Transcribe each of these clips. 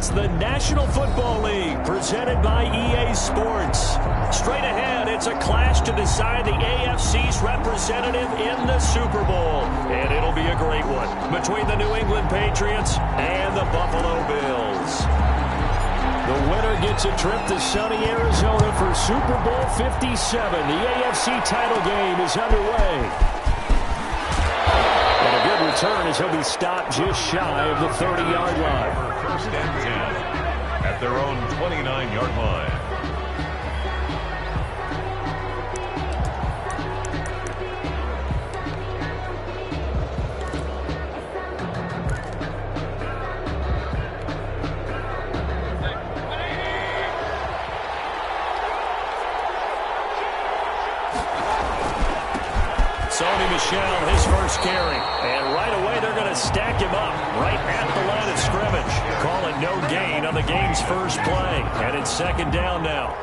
It's the National Football League presented by EA Sports. Straight ahead, it's a clash to decide the AFC's representative in the Super Bowl. And it'll be a great one between the New England Patriots and the Buffalo Bills. The winner gets a trip to sunny Arizona for Super Bowl 57. The AFC title game is underway. And a good return as he'll be stopped just shy of the 30-yard line. First and 10 at their own 29-yard line. Michel, his first carry. And right away, they're going to stack him up right at the line of scrimmage. Call it no gain on the game's first play. And it's second down now.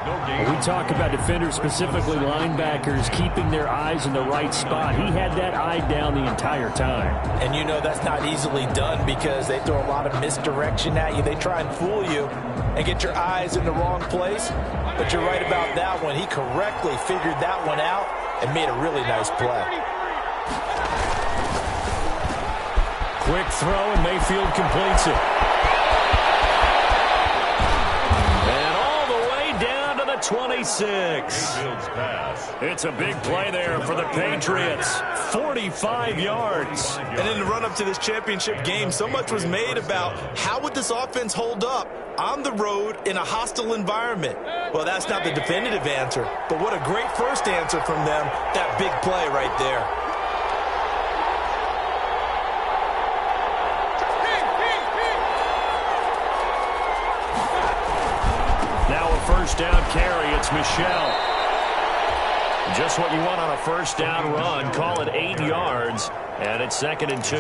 We talk about defenders, specifically linebackers, keeping their eyes in the right spot. He had that eye down the entire time. And you know that's not easily done because they throw a lot of misdirection at you. They try and fool you and get your eyes in the wrong place. But you're right about that one. He correctly figured that one out and made a really nice play. Quick throw, and Mayfield completes it. And all the way down to the 26. It's a big play there for the Patriots. 45 yards. And in the run-up to this championship game, so much was made about how would this offense hold up on the road in a hostile environment. Well, that's not the definitive answer, but what a great first answer from them, that big play right there. First down carry, it's Michel. Just what you want on a first down run. Call it 8 yards, and it's 2nd and 2.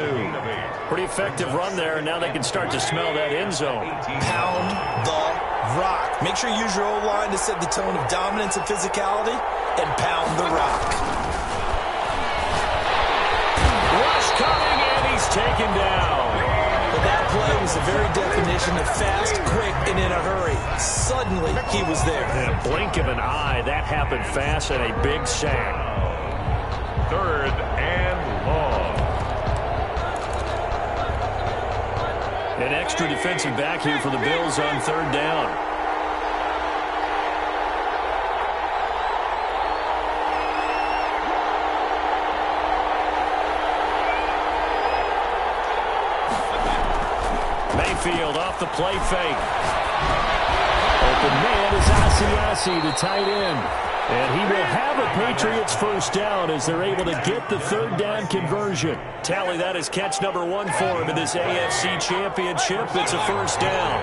Pretty effective run there, and now they can start to smell that end zone. Pound the rock. Make sure you use your O-line to set the tone of dominance and physicality, and pound the rock. Rush coming, and he's taken down. But that play was the very definition of fast, quick, and in a hurry. Suddenly, he was there. In a blink of an eye, that happened fast and a big sack. 3rd and long. An extra defensive back here for the Bills on 3rd down. Mayfield off the play fake. Open man is Asiasi, the tight end. And he will have a Patriots first down as they're able to get the 3rd down conversion. Tally, that is catch number 1 for him in this AFC Championship. It's a first down.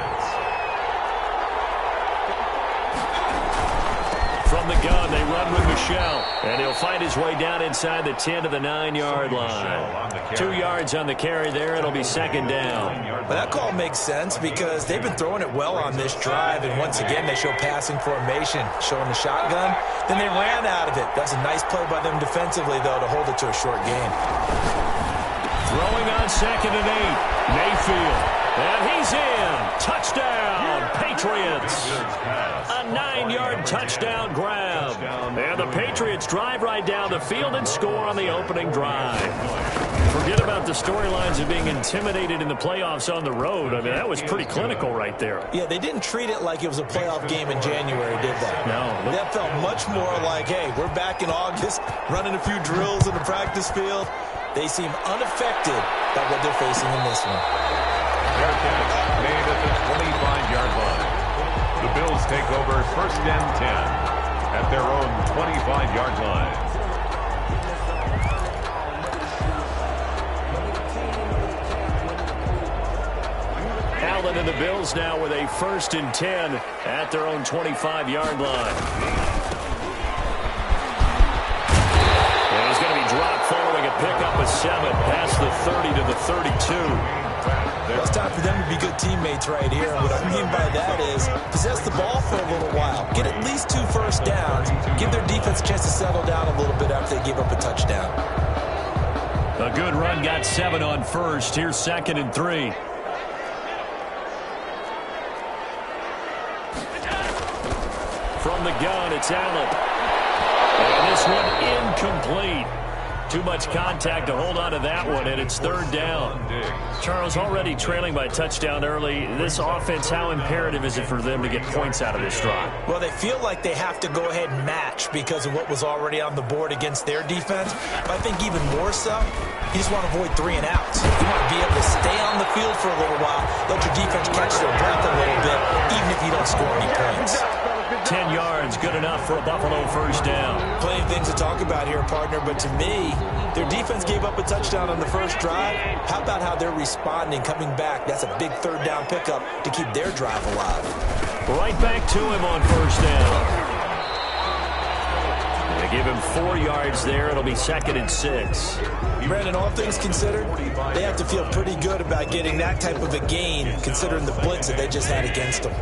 From the gun, they run with Michel. And he'll find his way down inside the 10 to the 9-yard line. 2 yards on the carry there. It'll be 2nd down. But that call makes sense because they've been throwing it well on this drive. And once again, they show passing formation, showing the shotgun. Then they ran out of it. That's a nice play by them defensively, though, to hold it to a short gain. Throwing on 2nd and 8. Mayfield. And he's in. Touchdown, Patriots. A 9-yard touchdown grab. And the Patriots drive right down the field and score on the opening drive. Forget about the storylines of being intimidated in the playoffs on the road. I mean, that was pretty clinical right there. Yeah, they didn't treat it like it was a playoff game in January, did they? No. That felt much more like, hey, we're back in August, running a few drills in the practice field. They seem unaffected by what they're facing in this one. Fair catch made at the 25-yard line. The Bills take over 1st and 10 at their own 25-yard line. Allen and the Bills now with a 1st and 10 at their own 25-yard line. And he's going to be dropped following a pickup of 7 past the 30 to the 32. Well, it's time for them to be good teammates right here. And what I mean by that is possess the ball for a little while. Get at least 2 first downs. Give their defense a chance to settle down a little bit after they give up a touchdown. A good run got 7 on first. Here's 2nd and 3. From the gun, it's Allen. And this one incomplete. Too much contact to hold on to that one, and it's third down. Charles, already trailing by a touchdown early. This offense, how imperative is it for them to get points out of this drive? Well, they feel like they have to go ahead and match because of what was already on the board against their defense. But I think even more so, you just want to avoid 3 and outs. You want to be able to stay on the field for a little while, let your defense catch their breath a little bit, even if you don't score any points. 10 yards, good enough for a Buffalo first down. Plenty of things to talk about here, partner, but to me, their defense gave up a touchdown on the first drive. How about how they're responding, coming back? That's a big third down pickup to keep their drive alive. Right back to him on first down. They give him 4 yards there. It'll be 2nd and 6. Brandon, all things considered, they have to feel pretty good about getting that type of a gain, considering the blitz that they just had against them.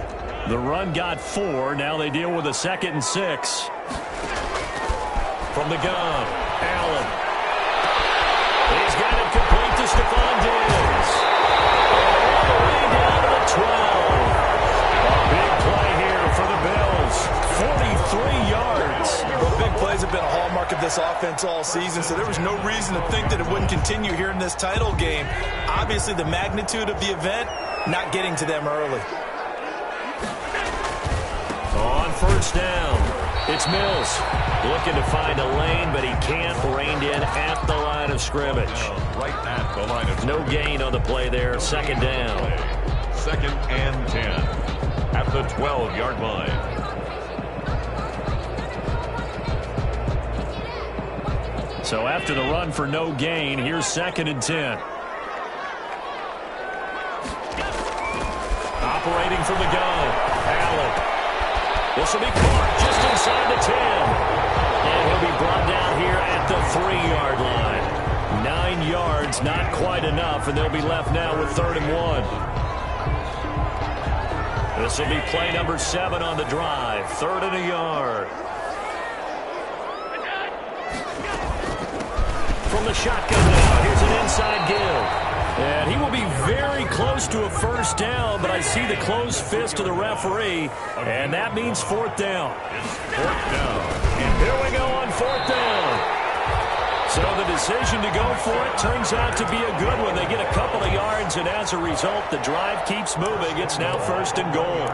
The run got 4. Now they deal with a 2nd and 6. From the gun, Allen. He's got it complete to Stephon Diggs. All the way down to the 12. A big play here for the Bills. 43 yards. Well, big plays have been a hallmark of this offense all season, so there was no reason to think that it wouldn't continue here in this title game. Obviously, the magnitude of the event not getting to them early. On first down, it's Mills. Looking to find a lane, but he can't. Reined in at the line of scrimmage. Right at the line of No gain on the play there. 2nd down. 2nd and 10 at the 12-yard line. So after the run for no gain, here's 2nd and 10. Operating from the gun, Allen. This will be caught just inside the 10. And he'll be brought down here at the 3-yard line. 9 yards, not quite enough, and they'll be left now with 3rd and 1. This will be play number 7 on the drive. 3rd and a yard. From the shotgun now, here's an inside give. And he will be very close to a first down, but I see the closed fist of the referee, and that means 4th down. 4th down. Here we go on 4th down. So the decision to go for it turns out to be a good one. They get a couple of yards, and as a result, the drive keeps moving. It's now 1st and goal.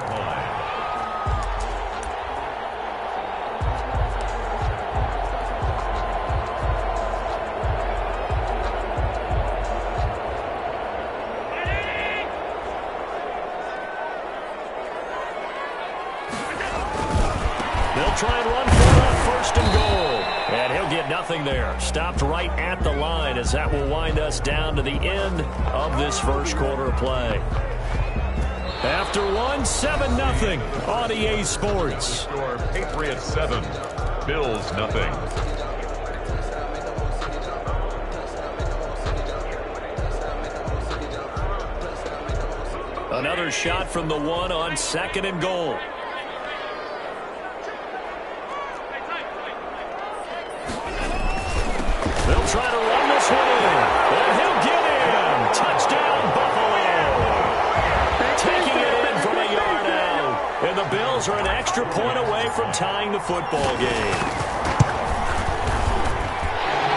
Try and run for it on 1st and goal. And he'll get nothing there. Stopped right at the line as that will wind us down to the end of this first quarter of play. After 7-0 on EA Sports. Score Patriots 7, Bills nothing. Another shot from the 1 on 2nd and goal. They'll try to run this one in. And he'll get in. Touchdown, Buffalo. Taking it in from a yard out. And the Bills are an extra point away from tying the football game.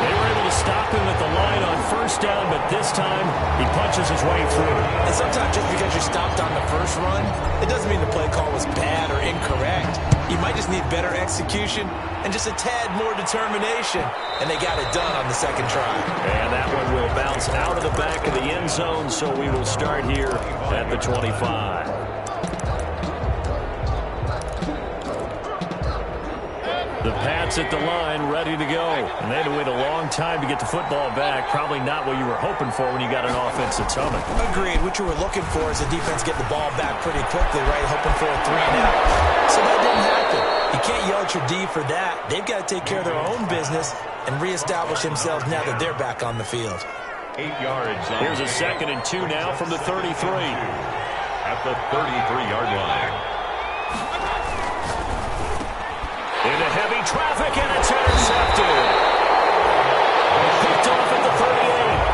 They were able to stop him at the line on first down, but this time he punches his way through. And sometimes just because you're stopped on the first run, it doesn't mean the play call was bad or incorrect. You might just need better execution and just a tad more determination. And they got it done on the 2nd try. And that one will bounce out of the back of the end zone, so we will start here at the 25. The Pats at the line, ready to go. And they had to wait a long time to get the football back. Probably not what you were hoping for when you got an offense that's humming. Agreed. What you were looking for is the defense get the ball back pretty quickly, right? Hoping for a 3 and out. So that didn't happen. You can't yell at your D for that. They've got to take care of their own business and reestablish themselves now that they're back on the field. 8 yards. Here's a 2nd and 2 now from the 33. At the 33-yard line. Into heavy traffic, and it's intercepted. Picked off at the 38,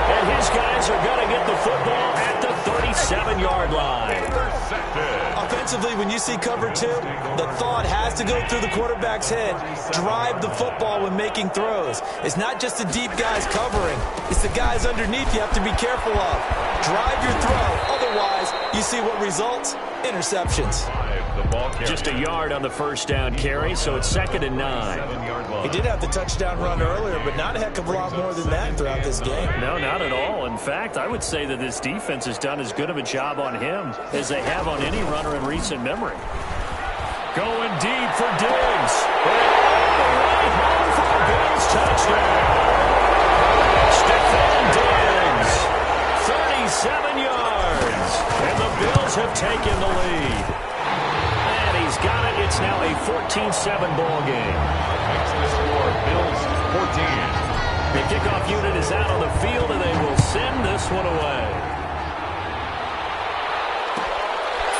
and his guys are going to get the football at the 37-yard line. Intercepted. Offensively, when you see cover two, the thought has to go through the quarterback's head. Drive the football when making throws. It's not just the deep guys covering. It's the guys underneath you have to be careful of. Drive your throw. Otherwise, you see what results? Interceptions. Just a yard on the first down carry, so it's 2nd and 9. He did have the touchdown run earlier, but not a heck of a lot more than that throughout this game. No, not at all. In fact, I would say that this defense has done as good of a job on him as they have on any runner in recent memory. Going deep for Diggs. Right home for the Bills touchdown. Stephon Diggs, 37 yards. And the Bills have taken the lead. He's got it. It's now a 14-7 ball game. Makes the score Bills 14. The kickoff unit is out on the field, and they will send this one away.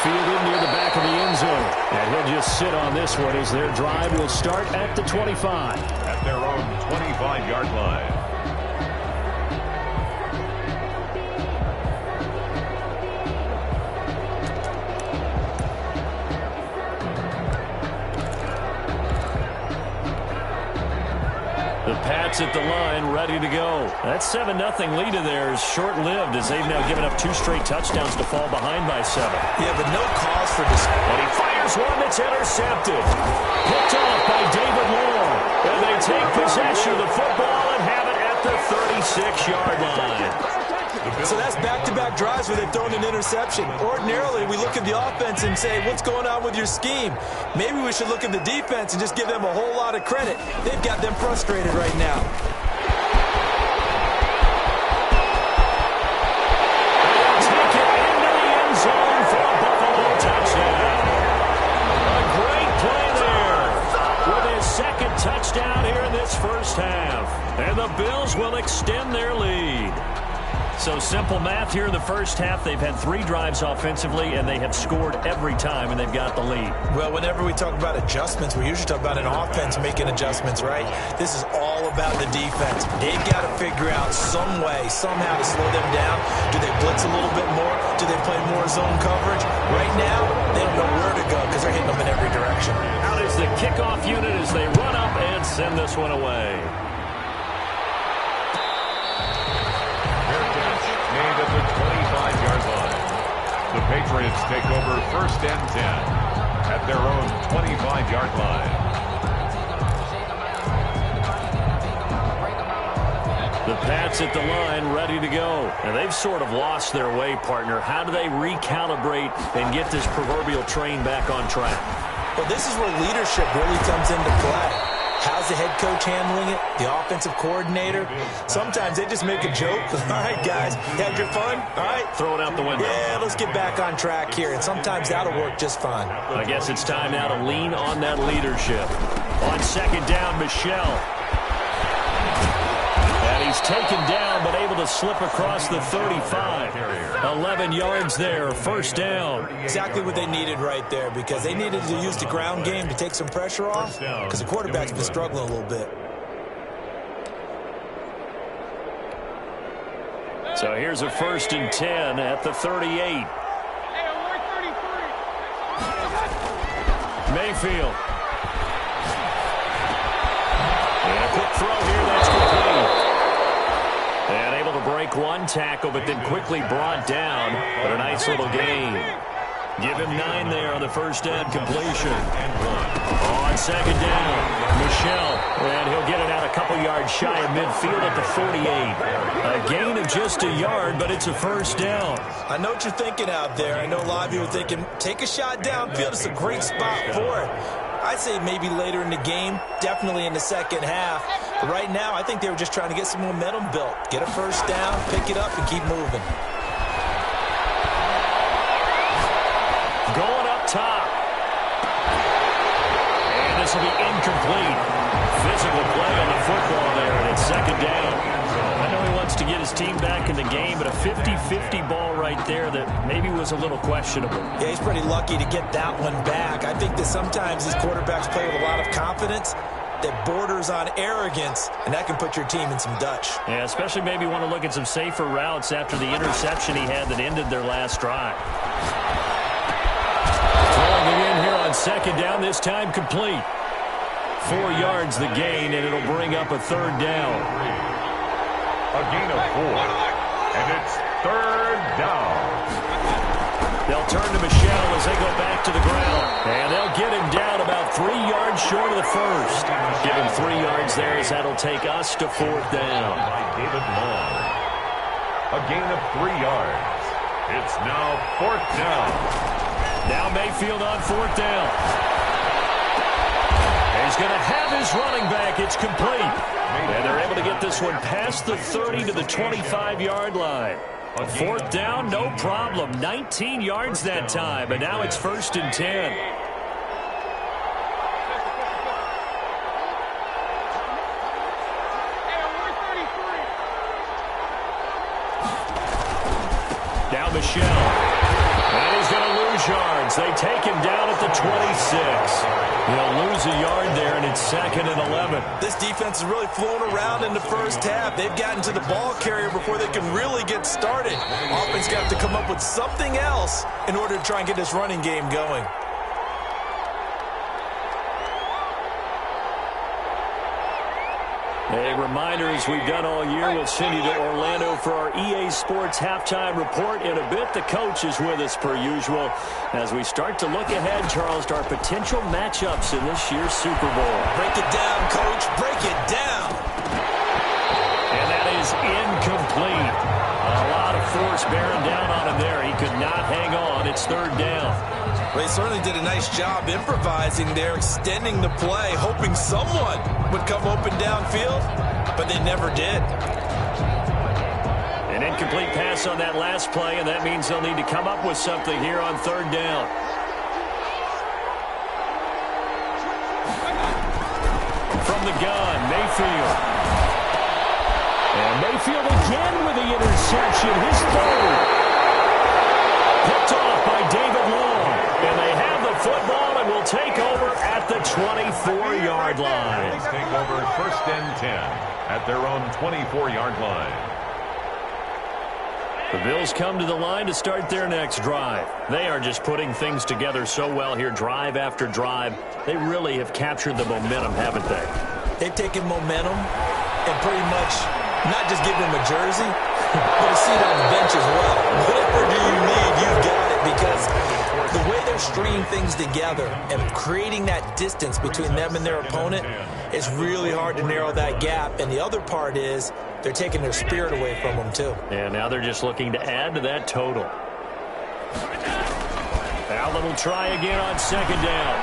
Fielded near the back of the end zone. And he'll just sit on this one as their drive will start at the 25. At their own 25-yard line. The Pats at the line, ready to go. That 7-0 lead of theirs short-lived as they've now given up 2 straight touchdowns to fall behind by 7. Yeah, but no cause for this. And he fires one that's intercepted. Picked off by David Moore. And they take possession of the football and have it at the 36-yard line. So that's back-to-back drives where they've thrown an interception. Ordinarily, we look at the offense and say, what's going on with your scheme? Maybe we should look at the defense and just give them a whole lot of credit. They've got them frustrated right now. Take it into the end zone for a Buffalo touchdown. A great play there with his 2nd touchdown here in this first half. And the Bills will extend their lead. So simple math here in the first half. They've had 3 drives offensively, and they have scored every time, and they've got the lead. Well, whenever we talk about adjustments, we usually talk about an offense making adjustments, right? This is all about the defense. They've got to figure out some way, somehow to slow them down. Do they blitz a little bit more? Do they play more zone coverage? Right now, they don't know where to go because they're hitting them in every direction. Out is the kickoff unit as they run up and send this one away. At the 25-yard line. The Patriots take over 1st and 10 at their own 25-yard line. The Pats at the line ready to go. And they've sort of lost their way, partner. How do they recalibrate and get this proverbial train back on track? Well, this is where leadership really comes into play. How's the head coach handling it? The offensive coordinator? Sometimes they just make a joke. All right, guys, you had your fun? All right. Throw it out the window. Yeah, let's get back on track here. And sometimes that'll work just fine. I guess it's time now to lean on that leadership. On 2nd down, Michelle. And he's taken down, but able to slip across the 35. 11 yards there, 1st down. Exactly what they needed right there, because they needed to use the ground game to take some pressure off, because the quarterback's been struggling a little bit. So here's a 1st and 10 at the 38. Mayfield. And a quick throw here, that's complete. And able to break one tackle, but then quickly brought down. But a nice little gain. Give him 9 there on the 1st down completion. On 2nd down, Michelle. And he'll get it out a couple yards shy of midfield at the 48. A gain of just a yard, but it's a 1st down. I know what you're thinking out there. I know a lot of you are thinking, take a shot downfield. It's a great spot for it. I'd say maybe later in the game, definitely in the second half. But right now, I think they were just trying to get some momentum built. Get a 1st down, pick it up, and keep moving. Going up top. And this will be incomplete. Physical play on the football there, and it's 2nd down. I know he wants to get his team back in the game, but a 50-50 ball right there that maybe was a little questionable. Yeah, he's pretty lucky to get that one back. I think that sometimes these quarterbacks play with a lot of confidence that borders on arrogance, and that can put your team in some Dutch. Yeah, especially maybe want to look at some safer routes after the interception he had that ended their last drive. on second down, this time complete. 4 yards the gain, and it'll bring up a third down. A gain of 4. And it's third down. They'll turn to Michelle as they go back to the ground. And they'll get him down about 3 yards short of the first. Give him 3 yards there as that'll take us to fourth down. By David Long. A gain of 3 yards. It's now fourth down. Now Mayfield on fourth down. He's going to have his running back. It's complete. And they're able to get this one past the 30 to the 25-yard line. Fourth down, no problem. 19 yards that time, and now it's 1st and 10. Now Michelle. And he's going to lose yards. They take him down at the 26. He'll lose a yard there, and it's 2nd and 11. This defense is really flown around in the first half. They've gotten to the ball carrier before they can really get started. Offense got to come up with something else in order to try and get this running game going. A reminder, as we've done all year, we'll send you to Orlando for our EA Sports halftime report. In a bit, the coach is with us per usual as we start to look ahead, Charles, to our potential matchups in this year's Super Bowl. Break it down, Coach. Break it down. And that is incomplete. A lot of force bearing down on him there. He could not hang on. It's third down. Well, he certainly did a nice job improvising there, extending the play, hoping someone would come open downfield, but they never did. An incomplete pass on that last play, and that means they'll need to come up with something here on third down. From the gun, Mayfield. And Mayfield again with the interception, his third. Picked off by David Long. And they have the football and will take over at the 24-yard line. Bills take over 1st and 10 at their own 24-yard line. The Bills come to the line to start their next drive. They are just putting things together so well here, drive after drive. They really have captured the momentum, haven't they? They've taken momentum and pretty much not just given them a jersey, but a seat on the bench as well. Whatever do you need, you've got it, because the way they're stringing things together and creating that distance between them and their opponent is really hard to narrow that gap. And the other part is they're taking their spirit away from them, too. And now they're just looking to add to that total. Allen will try again on second down.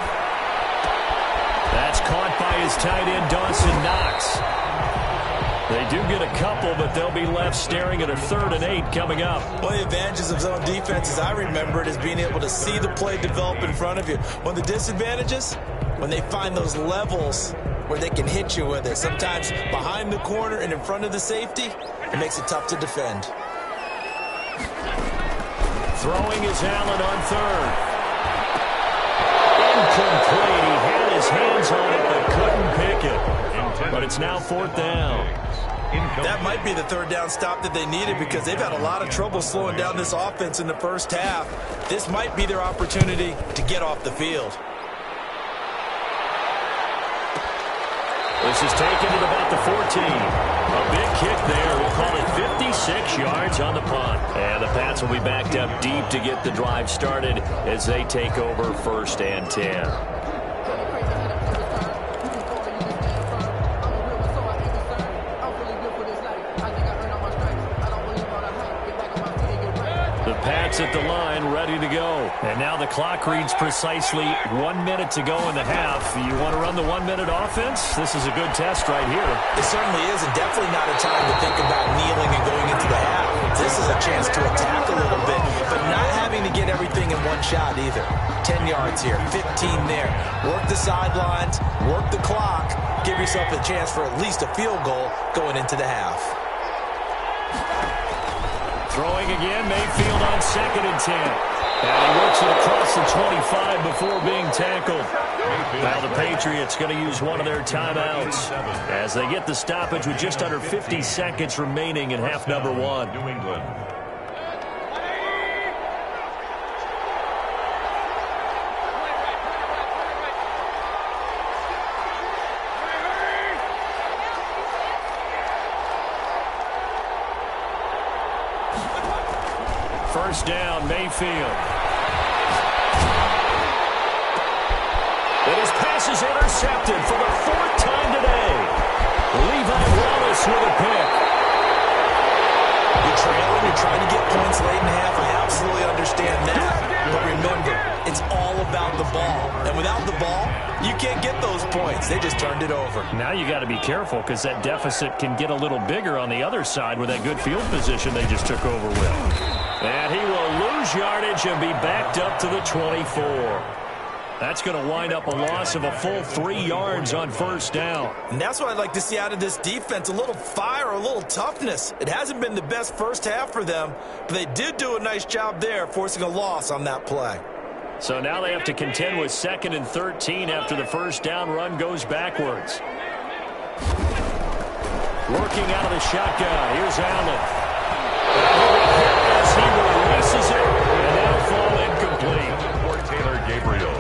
That's caught by his tight end, Dawson Knox. They do get a couple, but they'll be left staring at a 3rd and 8 coming up. One of the advantages of zone defense, as I remember it, is being able to see the play develop in front of you. One of the disadvantages, when they find those levels where they can hit you with it, sometimes behind the corner and in front of the safety, it makes it tough to defend. Throwing is Allen on third. Incomplete. He had his hands on it, but couldn't pick it. But it's now 4th down. That might be the third down stop that they needed, because they've had a lot of trouble slowing down this offense in the first half. This might be their opportunity to get off the field. This is taken at about the 14. A big kick there. We'll call it 56 yards on the punt. And the Pats will be backed up deep to get the drive started as they take over 1st and 10. Pats at the line, ready to go. And now the clock reads precisely 1 minute to go in the half. You want to run the 1 minute offense? This is a good test right here. It certainly is, and definitely not a time to think about kneeling and going into the half. This is a chance to attack a little bit, but not having to get everything in one shot either. 10 yards here, 15 there. Work the sidelines, work the clock, give yourself a chance for at least a field goal going into the half. Throwing again, Mayfield on 2nd and 10. And he works it across the 25 before being tackled. Now the Patriots going to use one of their timeouts as they get the stoppage with just under 50 seconds remaining in half number 1. New England. first down, Mayfield. And his pass is intercepted for the 4th time today. Levi Wallace with a pick. You're trailing, you're trying to get points late in half. I absolutely understand that. But remember, it's all about the ball. And without the ball, you can't get those points. They just turned it over. Now you got to be careful because that deficit can get a little bigger on the other side with that good field position they just took over with. And he will lose yardage and be backed up to the 24. That's going to wind up a loss of a full 3 yards on first down. And that's what I'd like to see out of this defense, a little fire, a little toughness. It hasn't been the best first half for them, but they did do a nice job there, forcing a loss on that play. So now they have to contend with 2nd and 13 after the first down run goes backwards. Working out of the shotgun. Here's Allen. As he releases it, and that'll fall incomplete. For Taylor Gabriel.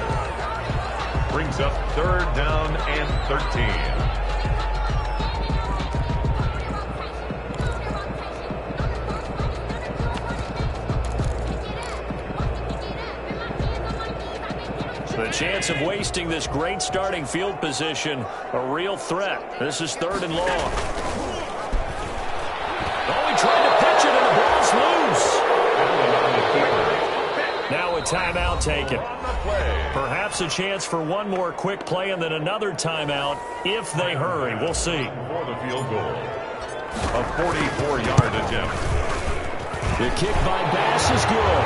Brings up 3rd down and 13. The chance of wasting this great starting field position, a real threat. This is 3rd and long. Oh, he tried to pitch it, and the ball's loose. Now a timeout taken. Perhaps a chance for one more quick play and then another timeout if they hurry. We'll see. For the field goal. A 44-yard attempt. The kick by Bass is good.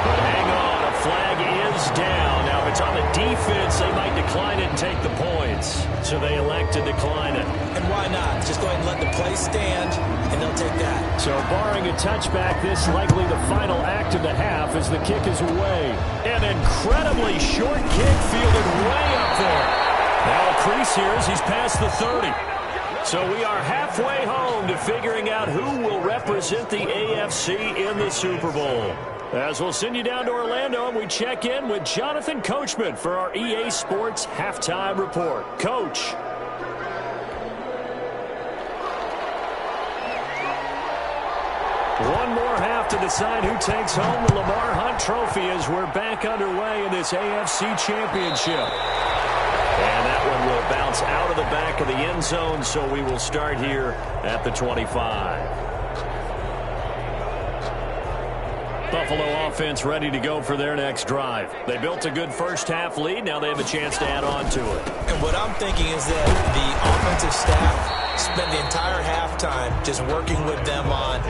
But hang on, a flag is down. Now, if it's on the defense, they might decline it and take the points. So they elect to decline it. And why not? Just go ahead and let the play stand, and they'll take that. So barring a touchback, this likely the final act of the half as the kick is away. An incredibly short kick fielded way up there. Now a crease here as he's past the 30. So we are halfway home to figuring out who will represent the AFC in the Super Bowl. As we'll send you down to Orlando, and we check in with Jonathan Coachman for our EA Sports Halftime Report. Coach. One more half to decide who takes home the Lamar Hunt Trophy as we're back underway in this AFC Championship. And that one will bounce out of the back of the end zone, so we will start here at the 25. Buffalo offense ready to go for their next drive. They built a good first half lead. Now they have a chance to add on to it. And what I'm thinking is that the offensive staff spend the entire halftime just working with them on,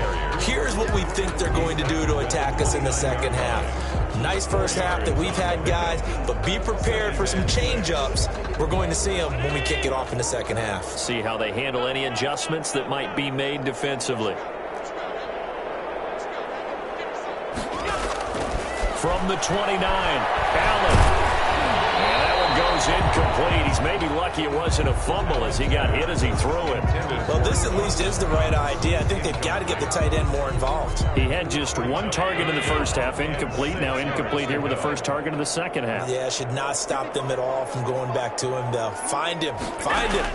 here's what we think they're going to do to attack us in the second half. Nice first half that we've had, guys, but be prepared for some change-ups. We're going to see them when we kick it off in the second half. See how they handle any adjustments that might be made defensively. From the 29, Allen. And that one goes incomplete. He's maybe lucky it wasn't a fumble as he got hit as he threw it. Well, this at least is the right idea. I think they've got to get the tight end more involved. He had just one target in the first half, incomplete. Now incomplete here with the first target of the second half. Yeah, should not stop them at all from going back to him, though. Find him. Find him.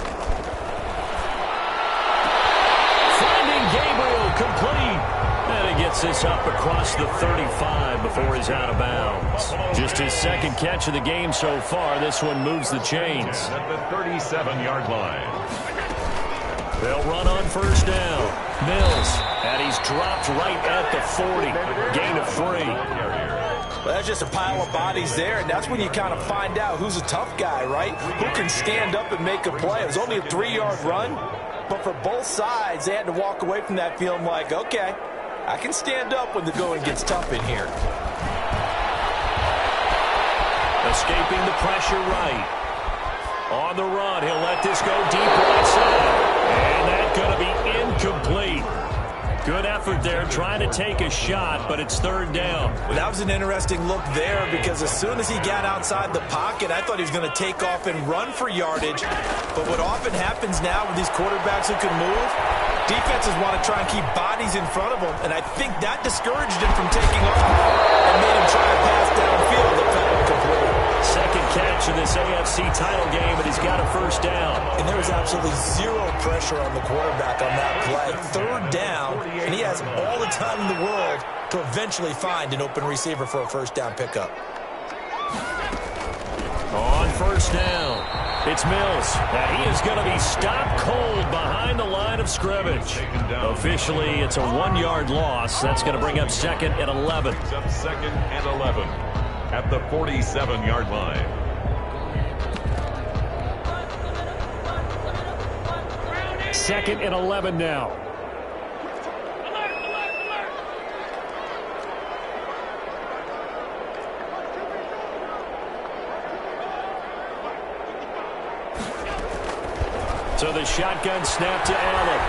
Finding Gabriel, complete. And he gets this up across the 35 before he's out of bounds. Just his second catch of the game so far. This one moves the chains. At the 37-yard line. They'll run on first down. Mills, and he's dropped right at the 40. Gain of 3. Well, that's just a pile of bodies there, and that's when you kind of find out who's a tough guy, right? Who can stand up and make a play. It was only a 3-yard run, but for both sides, they had to walk away from that feeling like, okay, I can stand up when the going gets tough in here. Escaping the pressure right. On the run, he'll let this go deep right side. And that's going to be incomplete. Good effort there, trying to take a shot, but it's third down. Well, that was an interesting look there because as soon as he got outside the pocket, I thought he was going to take off and run for yardage. But what often happens now with these quarterbacks who can move, defenses want to try and keep bodies in front of them, and I think that discouraged him from taking off and made him try to pass downfield that fell incomplete. Second catch in this AFC title game, and he's got a first down. And there was absolutely zero pressure on the quarterback on that play. Third down, and he has all the time in the world to eventually find an open receiver for a first down pickup. On first down, it's Mills. And he is going to be stopped cold behind the line of scrimmage. Officially, it's a 1-yard loss. That's going to bring up 2nd and 11. Up 2nd and 11 at the 47-yard line. Second and 11 now. So the shotgun snap to Allen.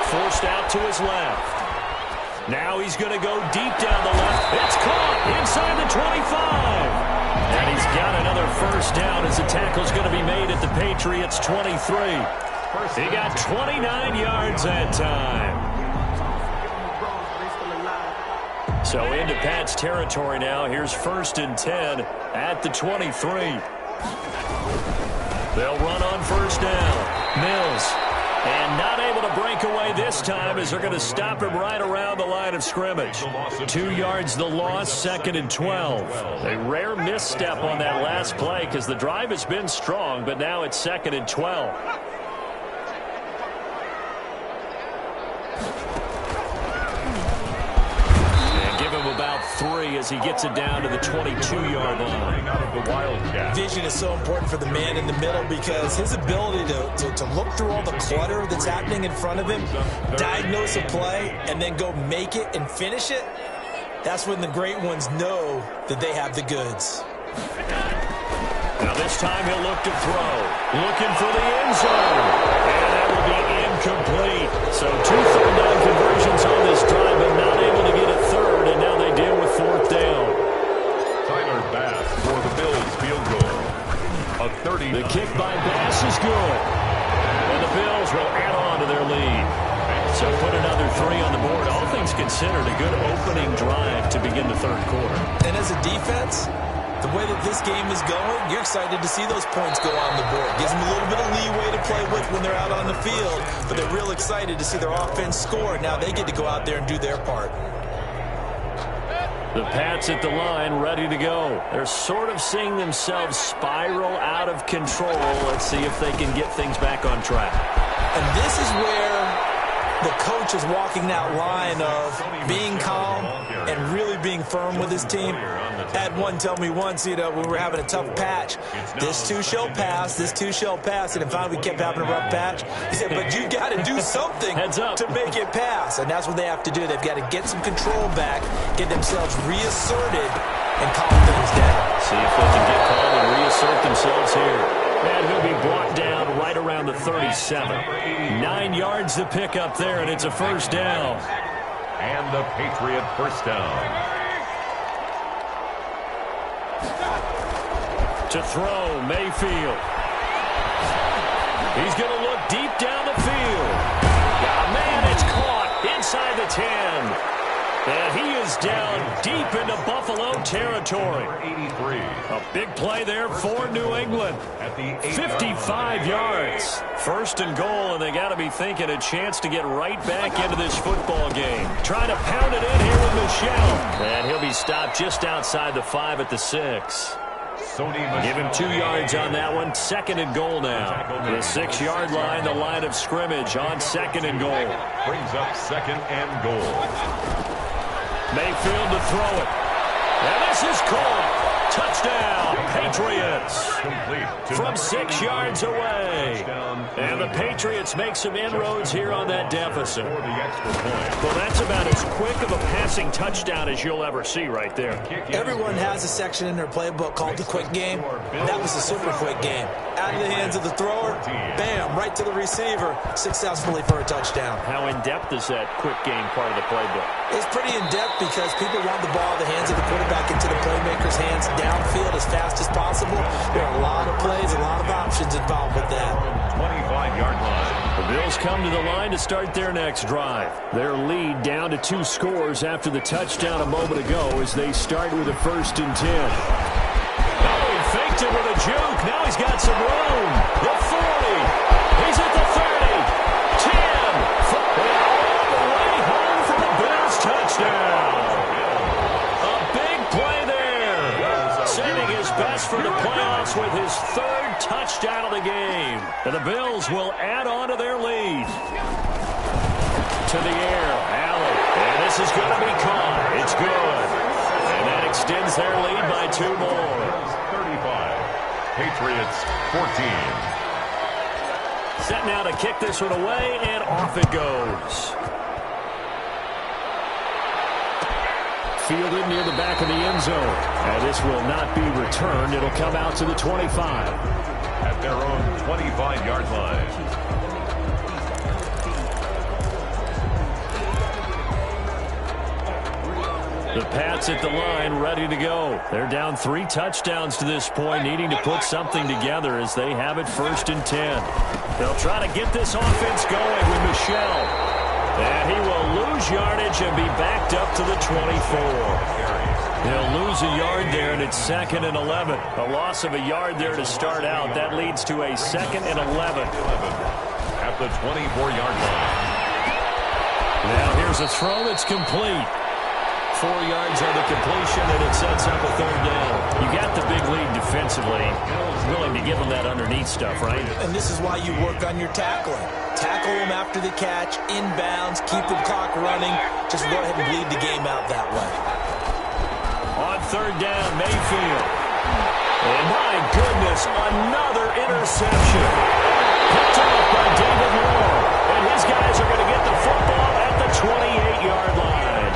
Forced out to his left. Now he's going to go deep down the left. It's caught inside the 25. And he's got another first down as the tackle's going to be made at the Patriots' 23. He got 29 yards that time. So into Pat's territory now. Here's 1st and 10 at the 23. They'll run on first down. Mills. And not able to break away this time as they're going to stop him right around the line of scrimmage. 2 yards the loss, 2nd and 12. A rare misstep on that last play because the drive has been strong, but now it's 2nd and 12. About 3 as he gets it down to the 22-yard line. Vision is so important for the man in the middle because his ability to look through all the clutter that's happening in front of him, diagnose a play, and then go make it and finish it, that's when the great ones know that they have the goods. Now this time he'll look to throw. Looking for the end zone. And that will be incomplete. So 2 third-down conversions on this drive, but not able to get a third, and now they deal with 4th down. Tyler Bass for the Bills field goal. A 30. The kick by Bass is good. And the Bills will add on to their lead. So put another 3 on the board. All things considered, a good opening drive to begin the 3rd quarter. And as a defense, the way that this game is going, you're excited to see those points go on the board. Gives them a little bit of leeway to play with when they're out on the field, but they're real excited to see their offense score. Now they get to go out there and do their part. The Pats at the line, ready to go. They're sort of seeing themselves spiral out of control. Let's see if they can get things back on track. And this is where the coach is walking that line of being calm and really being firm with his team. Had one tell me once, when we were having a tough patch, this too shall pass, this too shall pass. And finally we kept having a rough patch. He said, but you got to do something to make it pass. And that's what they have to do. They've got to get some control back, get themselves reasserted, and calm things down. See if they can get called and reassert themselves here. And he'll be brought down right around the 37. 9 yards to pick up there, and it's a first down. And the Patriot first down. To throw, Mayfield. He's going to look deep down the field. Oh, man, it's caught inside the 10. And he is down deep into Buffalo territory. 83. A big play there for New England. At the 55 yards. 1st and goal, and they got to be thinking a chance to get right back into this football game. Trying to pound it in here with Michelle. And he'll be stopped just outside the 5 at the 6. Give him 2 yards on that one. 2nd and goal now. The 6-yard line, the line of scrimmage on 2nd and goal. Brings up 2nd and goal. Mayfield to throw it. And this is caught. Touchdown, Patriots. From 6 yards away. And the Patriots make some inroads here on that deficit. Well, that's about as quick of a passing touchdown as you'll ever see right there. Everyone has a section in their playbook called the quick game. That was a super quick game. Out of the hands of the thrower, bam, right to the receiver, successfully for a touchdown. How in-depth is that quick game part of the playbook? It's pretty in-depth because people want the ball, the hands of the quarterback into the playmaker's hands downfield as fast as possible. There are a lot of plays, a lot of options involved with that. 25-yard line. The Bills come to the line to start their next drive. Their lead down to 2 scores after the touchdown a moment ago as they start with a 1st and 10. Oh, he faked it with a juke. Now he's got some room. The 40. He's at the 30. 10. All the way home for the Bills touchdown. Davis with his third touchdown of the game. And the Bills will add on to their lead. To the air, Allen. And this is going to be caught. It's good. And that extends their lead by 2 more. 35. Patriots 14. Set now to kick this one away, and off it goes. Fielded near the back of the end zone. And this will not be returned. It'll come out to the 25. At their own 25-yard line. The Pats at the line, ready to go. They're down 3 touchdowns to this point, needing to put something together as they have it 1st and 10. They'll try to get this offense going with Michel. And he will lose yardage and be backed up to the 24. He'll lose a yard there, and it's 2nd and 11. A loss of a yard there to start out. That leads to a 2nd and 11. At the 24-yard line. Now here's a throw that's complete. 4 yards on the completion, and it sets up a 3rd down. You got the big lead defensively. Willing to give them that underneath stuff, right? And this is why you work on your tackling. Tackle them after the catch, inbounds, keep the clock running. Just go ahead and bleed the game out that way. On 3rd down, Mayfield. And my goodness, another interception. Picked off by David Long. And his guys are going to get the football at the 28-yard line.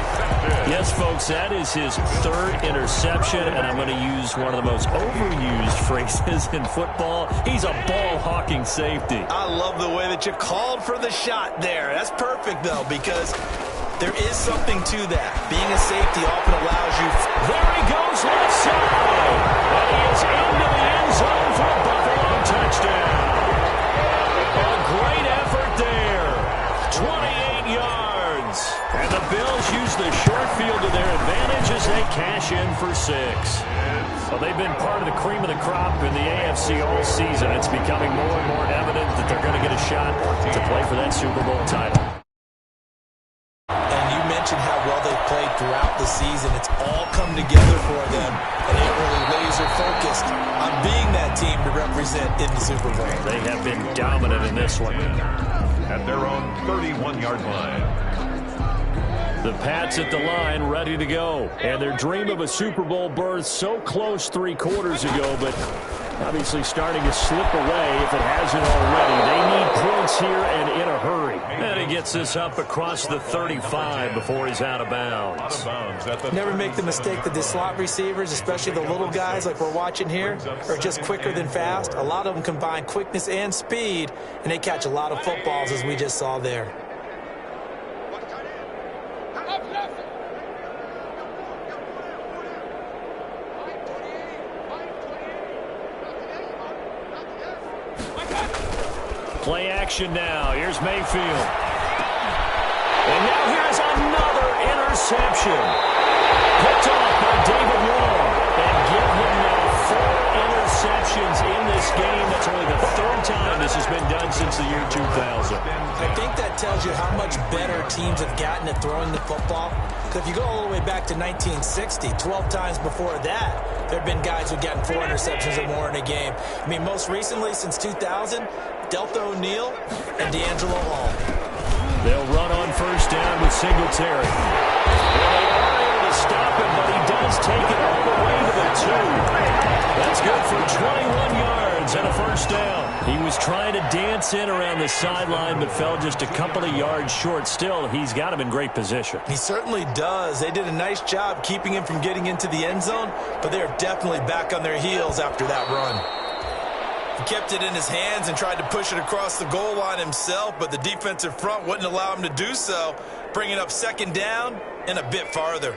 Yes, folks, that is his 3rd interception, and I'm going to use one of the most overused phrases in football. He's a ball-hawking safety. I love the way that you called for the shot there. That's perfect, though, because there is something to that. Being a safety often allows you. There he goes, left side. And he is into the end zone for a Buffalo touchdown. A great effort there. 28 yards. And the Bills use the short field to their advantage as they cash in for 6. Well, they've been part of the cream of the crop in the AFC all season. It's becoming more and more evident that they're going to get a shot to play for that Super Bowl title. And you mentioned how well they've played throughout the season. It's all come together for them, and they're really laser-focused on being that team to represent in the Super Bowl. They have been dominant in this one. At their own 31-yard line. The Pats at the line, ready to go. And their dream of a Super Bowl berth so close 3 quarters ago, but obviously starting to slip away if it hasn't already. They need points here and in a hurry. And he gets this up across the 35 before he's out of bounds. Never make the mistake that the slot receivers, especially the little guys like we're watching here, are just quicker than fast. A lot of them combine quickness and speed, and they catch a lot of footballs, as we just saw there. Play action now. Here's Mayfield. And now here's another interception. Picked off by David Long. And give him now 4 interceptions in this game. That's only the 3rd time this has been done since the year 2000. I think that tells you how much better teams have gotten at throwing the football. Because if you go all the way back to 1960, 12 times before that, there have been guys who've gotten 4 interceptions or more in a game. I mean, most recently, since 2000, Delta O'Neal and D'Angelo Hall. They'll run on 1st down with Singletary. Well, they are able to stop him, but he does take it all the way to the 2. That's good for 21 yards and a 1st down. He was trying to dance in around the sideline, but fell just a couple of yards short. Still, he's got him in great position. He certainly does. They did a nice job keeping him from getting into the end zone, but they're definitely back on their heels after that run. He kept it in his hands and tried to push it across the goal line himself, but the defensive front wouldn't allow him to do so, bringing up 2nd down and a bit farther.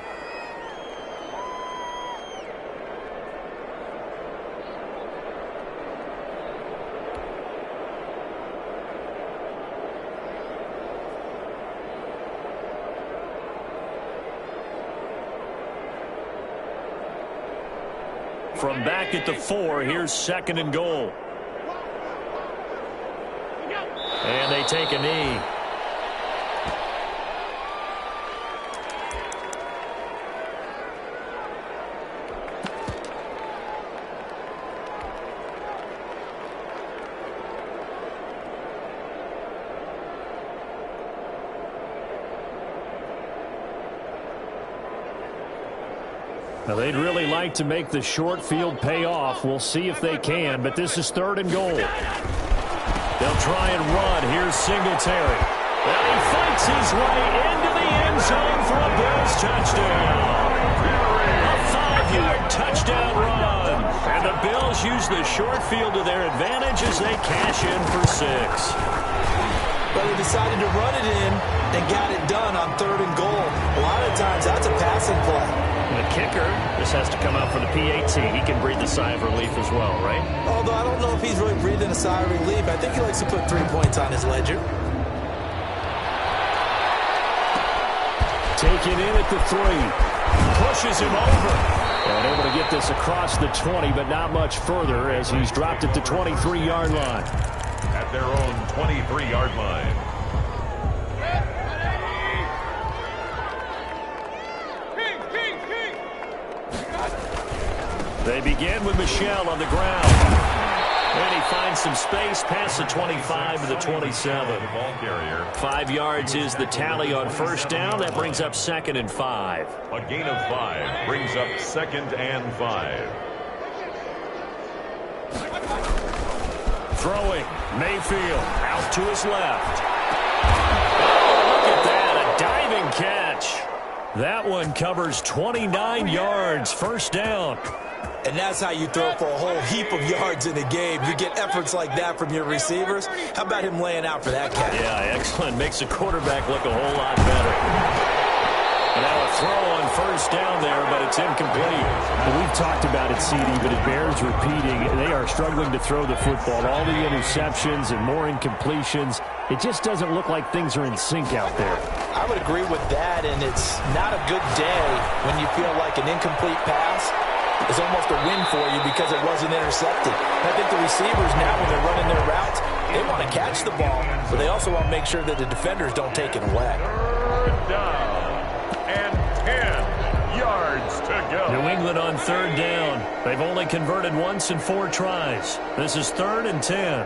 From back at the 4, here's 2nd and goal. And they take a knee. Now, they'd really like to make the short field pay off. We'll see if they can, but this is 3rd and goal. They'll try and run. Here's Singletary. And he fights his way into the end zone for a Bills touchdown. A 5-yard touchdown run. And the Bills use the short field to their advantage as they cash in for 6. But they decided to run it in and got it done on 3rd and goal. A lot of times that's a passing play. And the kicker, this has to come out for the PAT. He can breathe a sigh of relief as well, right? Although I don't know if he's really breathing a sigh of relief. I think he likes to put 3 points on his ledger. Taken in at the 3. Pushes him over. And able to get this across the 20, but not much further as he's dropped at the 23-yard line. At their own 23-yard line. They begin with Michel on the ground. And he finds some space past the 25 to the 27. Ball carrier. 5 yards is the tally on 1st down. That brings up 2nd and 5. A gain of 5 brings up 2nd and 5. Throwing. Mayfield out to his left. Oh, look at that. A diving catch. That one covers 29 yards. 1st down. And that's how you throw for a whole heap of yards in a game. You get efforts like that from your receivers. How about him laying out for that catch? Yeah, excellent. Makes the quarterback look a whole lot better. And now a throw on 1st down there, but it's incomplete. Well, we've talked about it, CD, but it bears repeating. They are struggling to throw the football. All the interceptions and more incompletions. It just doesn't look like things are in sync out there. I would agree with that, and it's not a good day when you feel like an incomplete pass is almost a win for you because it wasn't intercepted. And I think the receivers now, when they're running their routes, they want to catch the ball, but they also want to make sure that the defenders don't take it away. 3rd down and 10 yards to go. New England on 3rd down. They've only converted once in 4 tries. This is 3rd and 10.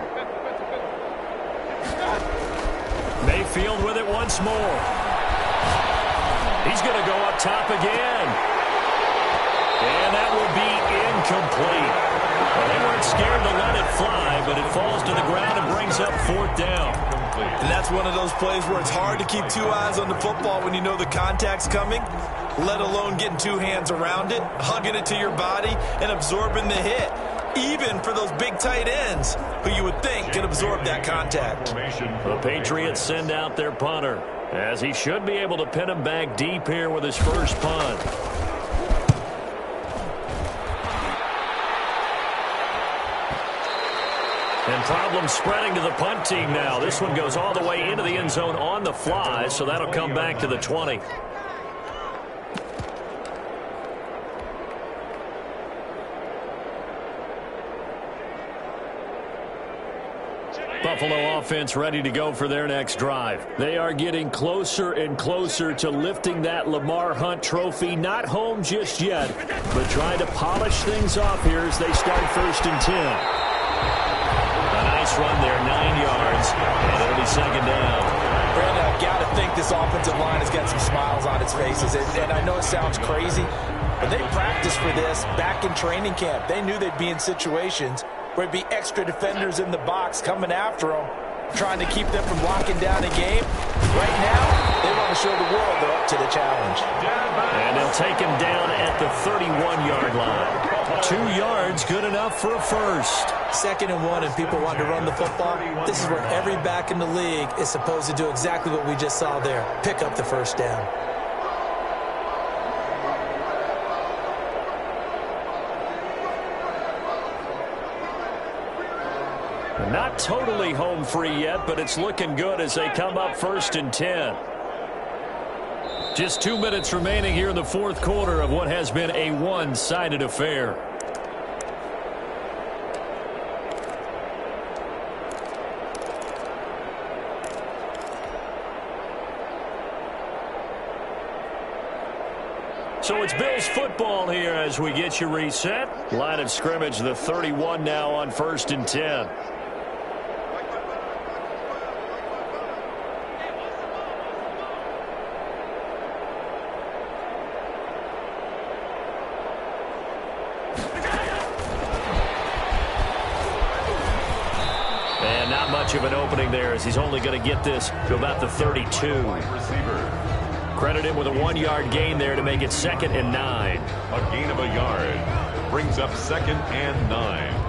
Mayfield with it once more. He's going to go up top again. And that will be incomplete. Well, they weren't scared to let it fly, but it falls to the ground and brings up 4th down. And that's one of those plays where it's hard to keep 2 eyes on the football when you know the contact's coming, let alone getting 2 hands around it, hugging it to your body, and absorbing the hit. Even for those big tight ends who you would think could absorb that contact. The Patriots send out their punter, as he should be able to pin him back deep here with his first punt. And problems spreading to the punt team now. This one goes all the way into the end zone on the fly, so that'll come back to the 20. Buffalo offense ready to go for their next drive. They are getting closer and closer to lifting that Lamar Hunt trophy. Not home just yet, but trying to polish things off here as they start 1st and 10. A nice run there, 9 yards, and it'll be 2nd down. Brandon, I've got to think this offensive line has got some smiles on its faces. And I know it sounds crazy, but they practiced for this back in training camp. They knew they'd be in situations where there'd be extra defenders in the box coming after them, trying to keep them from locking down a game. Right now, they want to show the world they're up to the challenge. And they'll take him down at the 31-yard line. 2 yards, good enough for a first. 2nd and 1, and people want to run the football. This is where every back in the league is supposed to do exactly what we just saw there. Pick up the 1st down. Not totally home free yet, but it's looking good as they come up 1st and 10. Just 2 minutes remaining here in the 4th quarter of what has been a one-sided affair. So it's Bills football here as we get you reset. Line of scrimmage, the 31 now on 1st and 10. And not much of an opening there, as he's only going to get this to about the 32. Credit him with a 1-yard gain there to make it 2nd and 9. A gain of a yard brings up 2nd and 9.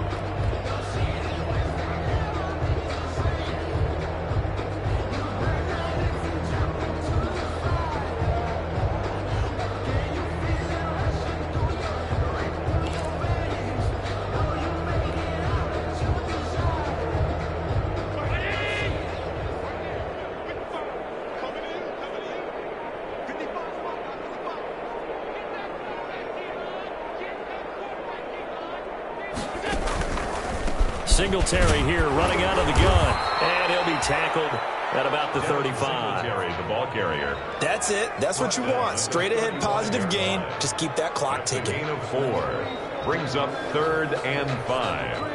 Singletary here running out of the gun. And he'll be tackled at about the 35. Singletary, the ball carrier. That's it. That's what you want. Straight ahead positive gain. Just keep that clock ticking. Gain of 4 brings up 3rd and 5.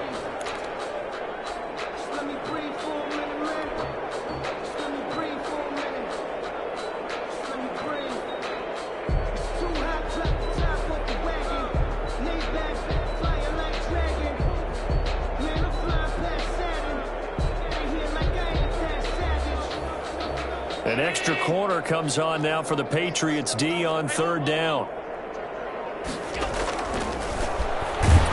An extra corner comes on now for the Patriots D on 3rd down.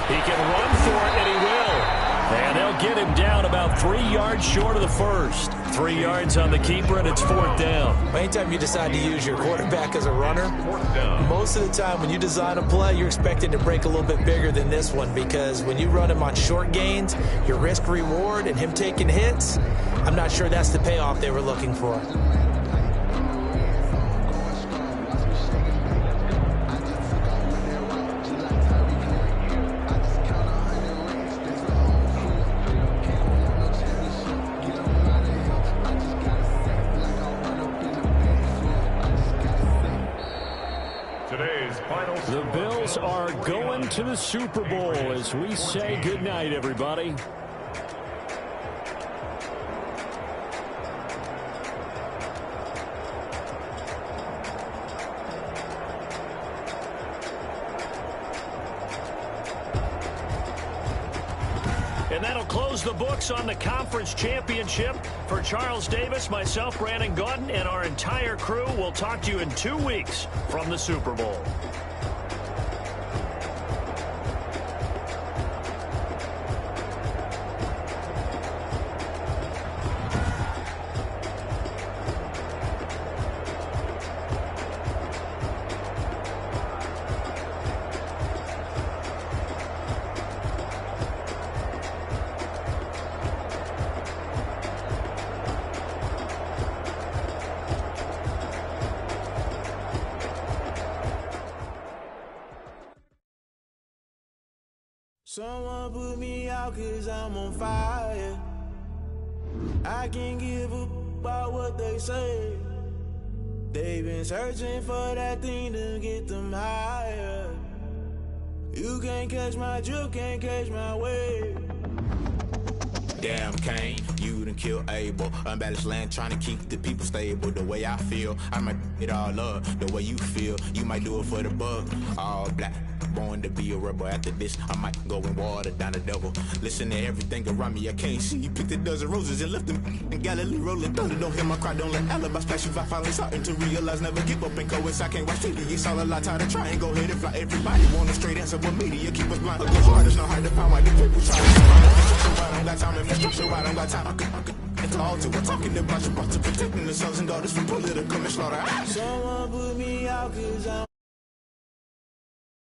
He can run for it, and he will. And they'll get him down about 3 yards short of the first. 3 yards on the keeper, and it's 4th down. Anytime you decide to use your quarterback as a runner, most of the time when you design a play, you're expecting to break a little bit bigger than this one, because when you run him on short gains, your risk-reward and him taking hits, I'm not sure that's the payoff they were looking for. The Bills are going to the Super Bowl as we say goodnight, everybody. And that'll close the books on the conference championship. For Charles Davis, myself, Brandon Gaudin, and our entire crew, we'll talk to you in 2 weeks from the Super Bowl. Someone put me out 'cause I'm on fire. I can't give a about what they say. They've been searching for that thing to get them higher. You can't catch my drift, can't catch my wave. Damn, Kane, you done killed Abel. Unbalanced land, trying to keep the people stable. The way I feel, I might it all up. The way you feel, you might do it for the bug. All black, born to be a rebel. After this, I might go and water down the devil. Listen to everything around me, I can't see. You picked a dozen roses and left them in Galilee rolling thunder. Don't hear my cry, don't let alibi splash you. I finally starting to realize, never give up and coincide. I can't watch TV, it's all a lot. Tired of trying, go ahead and fly. Everybody want a straight answer, but media keep us blind. Against artists, no hard to find why the people try to I don't got time to infrastructure, I don't got time. I could call to we're talking about you, about to protecting the sons and daughters from political and slaughter. Someone put me out 'cause I'm